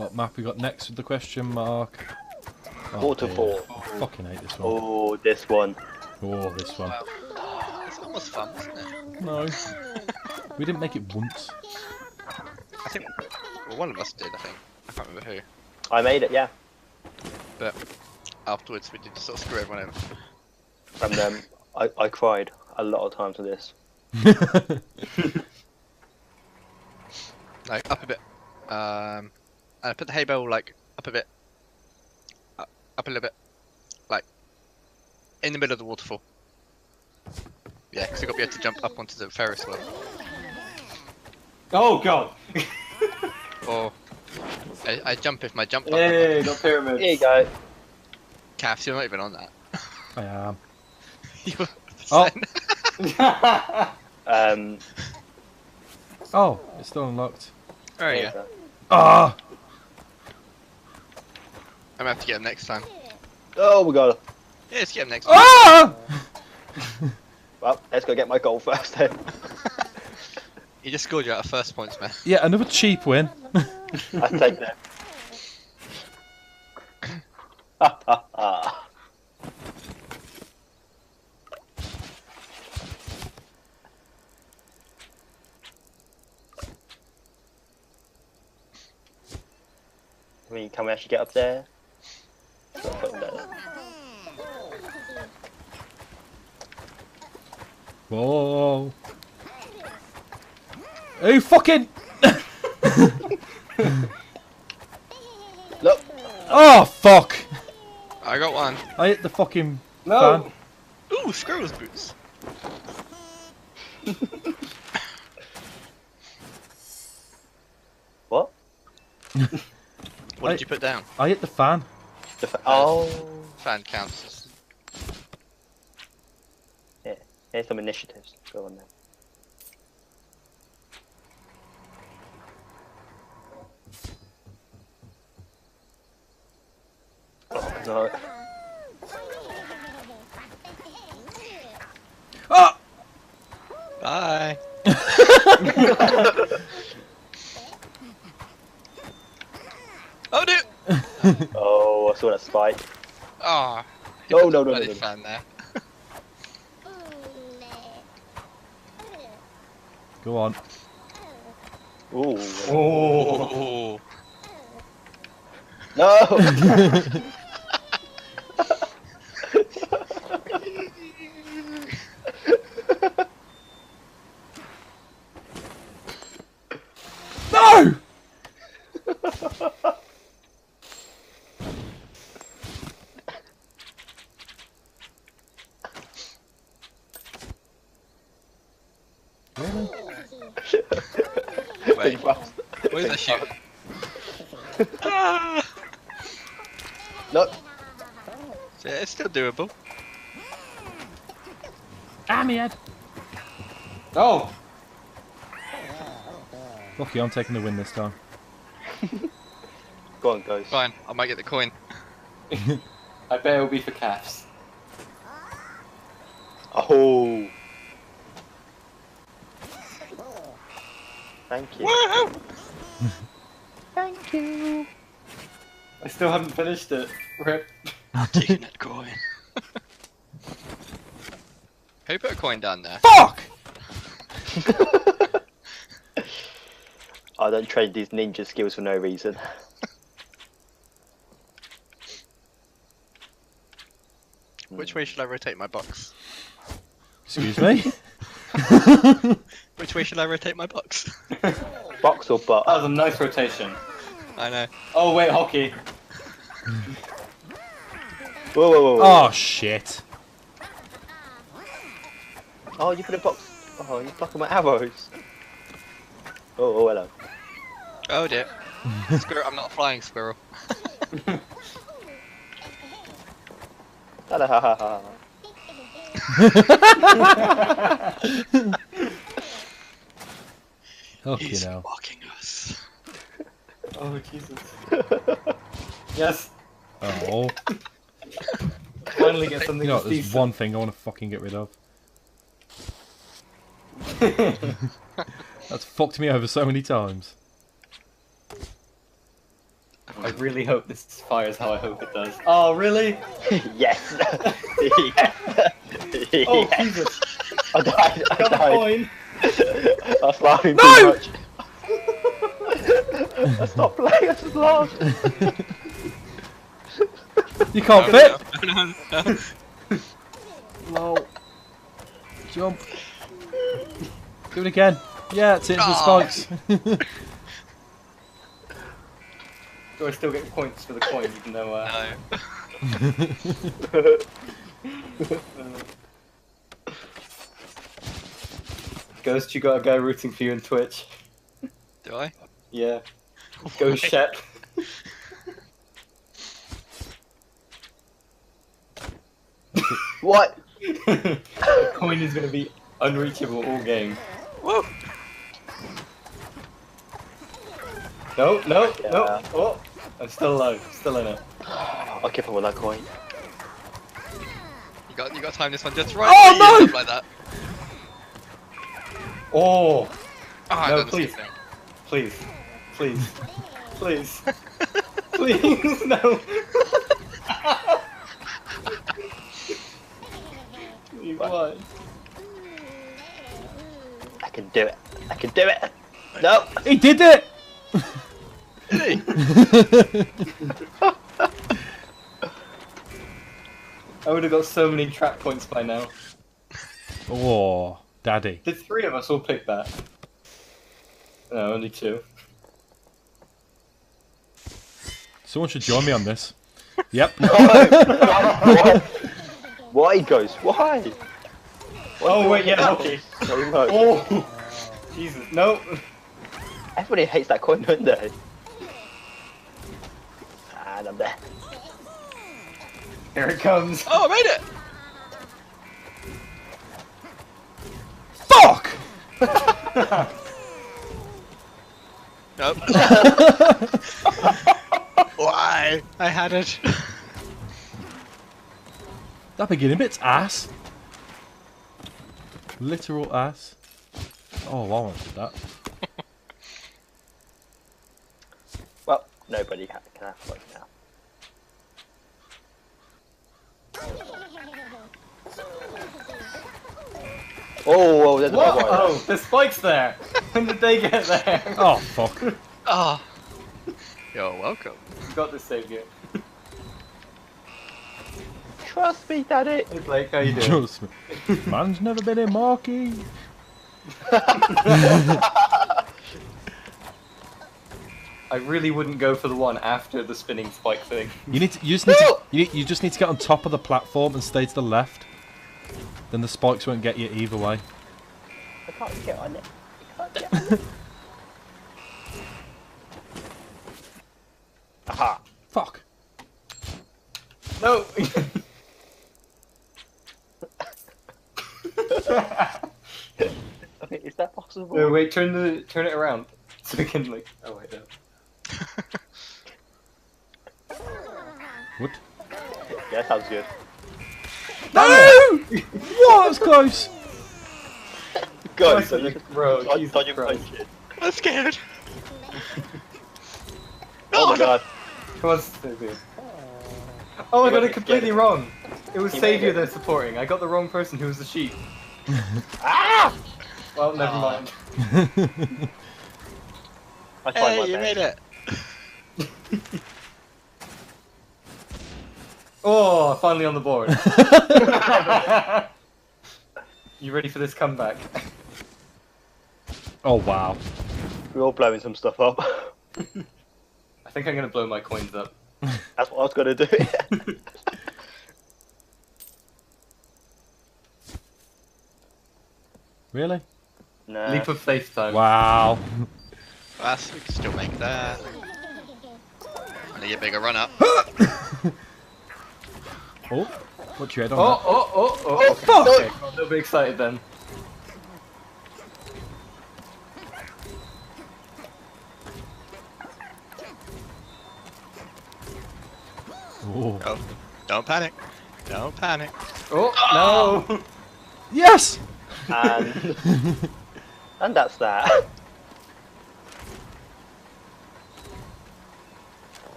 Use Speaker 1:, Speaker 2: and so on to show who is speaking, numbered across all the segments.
Speaker 1: What map we got next with the question mark? Oh,
Speaker 2: Waterfall.
Speaker 1: I fucking hate this one.
Speaker 2: Oh, this one.
Speaker 1: Oh, this one.
Speaker 3: It's almost fun, isn't it?
Speaker 1: No. We didn't make it once.
Speaker 3: I think well, one of us did. I think I can't remember who.
Speaker 2: I made it, yeah.
Speaker 3: But afterwards, we did sort of screw everyone over.
Speaker 2: And I cried a lot of times with this.
Speaker 3: Like up a bit. And I put the hay bale like up a bit. Up a little bit. Like in the middle of the waterfall. Yeah, because you've got to be able to jump up onto the Ferris wheel.
Speaker 4: Oh god!
Speaker 3: Or I jump if my jump button.
Speaker 4: Yay, got pyramids.
Speaker 2: Here you go.
Speaker 3: Caffz, you're not even on that.
Speaker 1: I am.
Speaker 3: You're
Speaker 1: Oh. Oh, it's still unlocked.
Speaker 3: There you go.
Speaker 1: Ah!
Speaker 3: I'm gonna have to get him next time.
Speaker 2: Oh, we got it.
Speaker 3: Yeah, let's get him next time.
Speaker 1: Ah!
Speaker 2: Well, let's go get my goal first then.
Speaker 3: He just scored you out of first points, man.
Speaker 1: Yeah, another cheap win.
Speaker 2: I take that. Ha ha ha. I mean, can we actually get up there?
Speaker 1: Whoa. Hey, fucking!
Speaker 2: Look!
Speaker 1: Oh, fuck!
Speaker 3: I got one.
Speaker 1: I hit the fucking
Speaker 4: No!
Speaker 1: fan.
Speaker 3: Ooh, squirrel's boots.
Speaker 2: What?
Speaker 3: What did you put down?
Speaker 1: I hit the fan.
Speaker 2: Oh!
Speaker 3: Fan counts.
Speaker 2: Yeah, here's some initiatives. Go on then. Oh, no.
Speaker 1: Ah!
Speaker 3: Bye. Oh no!
Speaker 2: Oh, I saw that spike.
Speaker 3: Ah.
Speaker 2: No, no, no,
Speaker 3: I
Speaker 2: no,
Speaker 3: did
Speaker 2: no.
Speaker 3: fan there.
Speaker 1: Go on.
Speaker 2: Ooh.
Speaker 4: Oh!
Speaker 3: Oh.
Speaker 2: No!
Speaker 1: No! Really?
Speaker 3: Wait, where's that shoot? Ah!
Speaker 2: No!
Speaker 3: Yeah, it's still doable.
Speaker 1: Ah, me head.
Speaker 4: Oh!
Speaker 1: Lucky, I'm taking the win this time.
Speaker 2: Go on, guys.
Speaker 3: Fine, I might get the coin.
Speaker 4: I bet it'll be for Caffz.
Speaker 2: Oh! Thank you.
Speaker 3: Woohoo!
Speaker 2: Thank you.
Speaker 4: I still haven't finished it. Rip.
Speaker 3: I'm taking that coin. Who put a coin down there?
Speaker 1: Fuck!
Speaker 2: I don't trade these ninja skills for no reason.
Speaker 3: Which way should I rotate my box?
Speaker 1: Excuse me?
Speaker 3: Which way should I rotate my box?
Speaker 2: Box or butt?
Speaker 4: That was a nice rotation.
Speaker 3: I know.
Speaker 4: Oh wait, hockey.
Speaker 2: Whoa, whoa, whoa, whoa.
Speaker 1: Oh, shit.
Speaker 2: Oh, you put a box. Oh, you're blocking my arrows. Oh, hello.
Speaker 3: Oh dear. Squirrel, I'm not a flying squirrel.
Speaker 2: Ha ha ha ha.
Speaker 1: Okay,
Speaker 3: He's
Speaker 1: now.
Speaker 3: mocking us.
Speaker 4: Oh Jesus. Yes.
Speaker 1: Oh.
Speaker 4: Finally get something
Speaker 1: You know,
Speaker 4: that's
Speaker 1: there's
Speaker 4: decent.
Speaker 1: one thing I want to fucking get rid of. That's fucked me over so many times.
Speaker 4: I really hope this fires how I hope it does. Oh, really?
Speaker 2: Yes. Yes.
Speaker 4: Oh,
Speaker 2: Yes.
Speaker 4: Jesus.
Speaker 2: I died. I
Speaker 4: Got a
Speaker 2: died.
Speaker 4: coin.
Speaker 2: I was laughing
Speaker 1: No!
Speaker 2: too much. I stopped playing. I just laughed.
Speaker 1: You can't
Speaker 3: No,
Speaker 1: fit.
Speaker 3: no, no, no.
Speaker 1: Lol. Jump. Do it again. Yeah, it's into the
Speaker 3: Oh.
Speaker 1: spikes.
Speaker 4: Do I still get points for the coin, even though...
Speaker 3: No.
Speaker 4: Ghost, you got a guy rooting for you in Twitch.
Speaker 3: Do I?
Speaker 4: Yeah. Go Shep.
Speaker 2: What?
Speaker 4: The coin is going to be unreachable all game.
Speaker 3: Whoa!
Speaker 4: No, no,
Speaker 2: Yeah.
Speaker 4: no. Oh, I'm still alive. Still in it.
Speaker 2: I'll keep him with that coin.
Speaker 3: You got to time this one just right.
Speaker 1: Oh,
Speaker 3: You
Speaker 1: no!
Speaker 3: jump like that.
Speaker 4: Oh,
Speaker 3: Oh, I
Speaker 4: No,
Speaker 3: done the same
Speaker 4: please.
Speaker 3: thing.
Speaker 4: please. Please. Please. Please, no. Please, why?
Speaker 2: I can do it. I can do it. No.
Speaker 1: He did it!
Speaker 3: Did
Speaker 4: I would have got so many trap points by now.
Speaker 1: Oh, daddy.
Speaker 4: Did 3 of us all pick that? No, only 2.
Speaker 1: Someone should join me on this. Yep.
Speaker 2: Why? Why, Ghost? Why?
Speaker 4: Oh, wait, yeah, okay.
Speaker 2: So much.
Speaker 4: Oh! Jesus, no!
Speaker 2: Everybody hates that coin, don't they? And I'm there.
Speaker 4: Here it comes.
Speaker 3: Oh, I made it!
Speaker 1: Fuck!
Speaker 3: Nope. Why? I had it.
Speaker 1: That beginning bit's ass. Literal ass. Oh, I wanted that.
Speaker 2: Well, nobody can have fun now. Oh, there's a
Speaker 4: What?
Speaker 2: big one.
Speaker 4: Oh, the spike's there! When did they get there?
Speaker 1: Oh, fuck.
Speaker 3: Ah. You're welcome.
Speaker 4: Got this save you.
Speaker 2: Trust me, Daddy.
Speaker 4: Hey Blake, how you doing?
Speaker 1: Trust me. Man's never been in Marky.
Speaker 4: I really wouldn't go for the one after the spinning spike thing.
Speaker 1: You just need to, you just need to get on top of the platform and stay to the left. Then the spikes won't get you either way.
Speaker 2: I can't get on it. I can't get on it. Aha.
Speaker 1: Fuck.
Speaker 4: No!
Speaker 2: Okay, is that possible?
Speaker 4: No, wait, turn it around. So we can like... Oh wait, no.
Speaker 1: What?
Speaker 2: Yeah, sounds good.
Speaker 1: No! What? That was close.
Speaker 2: Go,
Speaker 4: Nice
Speaker 2: so
Speaker 4: of you,
Speaker 2: just
Speaker 4: bro,
Speaker 2: dodge,
Speaker 4: Jesus
Speaker 2: dodge and
Speaker 4: Christ.
Speaker 2: punch it.
Speaker 3: I'm scared.
Speaker 2: Oh my god.
Speaker 4: Come on, Saviour. Oh, I
Speaker 2: You
Speaker 4: got
Speaker 2: went
Speaker 4: it completely
Speaker 2: together.
Speaker 4: wrong. It was
Speaker 2: You
Speaker 4: Saviour
Speaker 2: made it.
Speaker 4: they're supporting. I got the wrong person who was the sheep.
Speaker 2: Ah!
Speaker 4: Well, never
Speaker 3: Aw.
Speaker 4: mind.
Speaker 2: I tried
Speaker 3: Hey,
Speaker 2: my
Speaker 3: you
Speaker 2: best.
Speaker 3: made it.
Speaker 4: Oh, finally on the board. You ready for this comeback?
Speaker 1: Oh, wow.
Speaker 2: We're all blowing some stuff up.
Speaker 4: I think I'm gonna blow my coins up.
Speaker 2: That's what I was gonna do.
Speaker 1: Really?
Speaker 2: No.
Speaker 4: Leap of faith time.
Speaker 1: Wow.
Speaker 3: That's, we can still make that. I need a bigger run up.
Speaker 1: Oh, what's your head on
Speaker 4: Oh,
Speaker 1: that?
Speaker 4: oh, oh, oh,
Speaker 1: Oh,
Speaker 4: okay.
Speaker 1: fuck!
Speaker 4: Okay, I'm a little bit excited then.
Speaker 1: Oh.
Speaker 3: Oh, don't panic. Don't panic.
Speaker 4: Oh, no!
Speaker 1: Yes!
Speaker 2: And and that's that.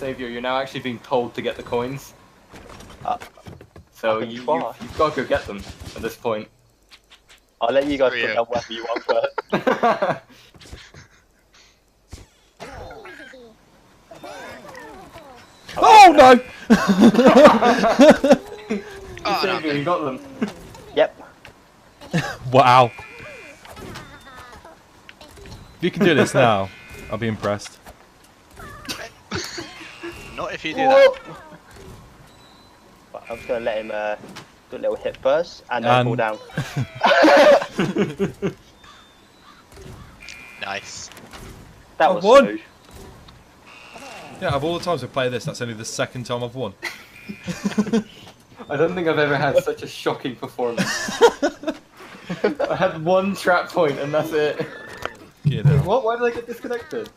Speaker 4: Saviour, you're now actually being told to get the coins.
Speaker 2: Uh,
Speaker 4: So
Speaker 2: I can
Speaker 4: you've
Speaker 2: try.
Speaker 4: got to go get them at this point.
Speaker 2: I'll let you guys
Speaker 3: Screw
Speaker 2: put
Speaker 3: you.
Speaker 2: down whatever you want first.
Speaker 1: Oh no!
Speaker 3: Oh, no,
Speaker 4: Saviour, you got them.
Speaker 2: Yep.
Speaker 1: Wow. If you can do this now, I'll be impressed.
Speaker 3: not if you do that.
Speaker 2: Right, I'm just gonna let him do a little hit first and then fall down.
Speaker 3: Nice.
Speaker 2: That
Speaker 1: I
Speaker 2: was
Speaker 1: won.
Speaker 2: smooth.
Speaker 1: Yeah, of all the times I've played this, that's only the second time I've won.
Speaker 4: I don't think I've ever had such a shocking performance. I had one trap point and that's it.
Speaker 1: You know.
Speaker 4: What? Why did I get disconnected?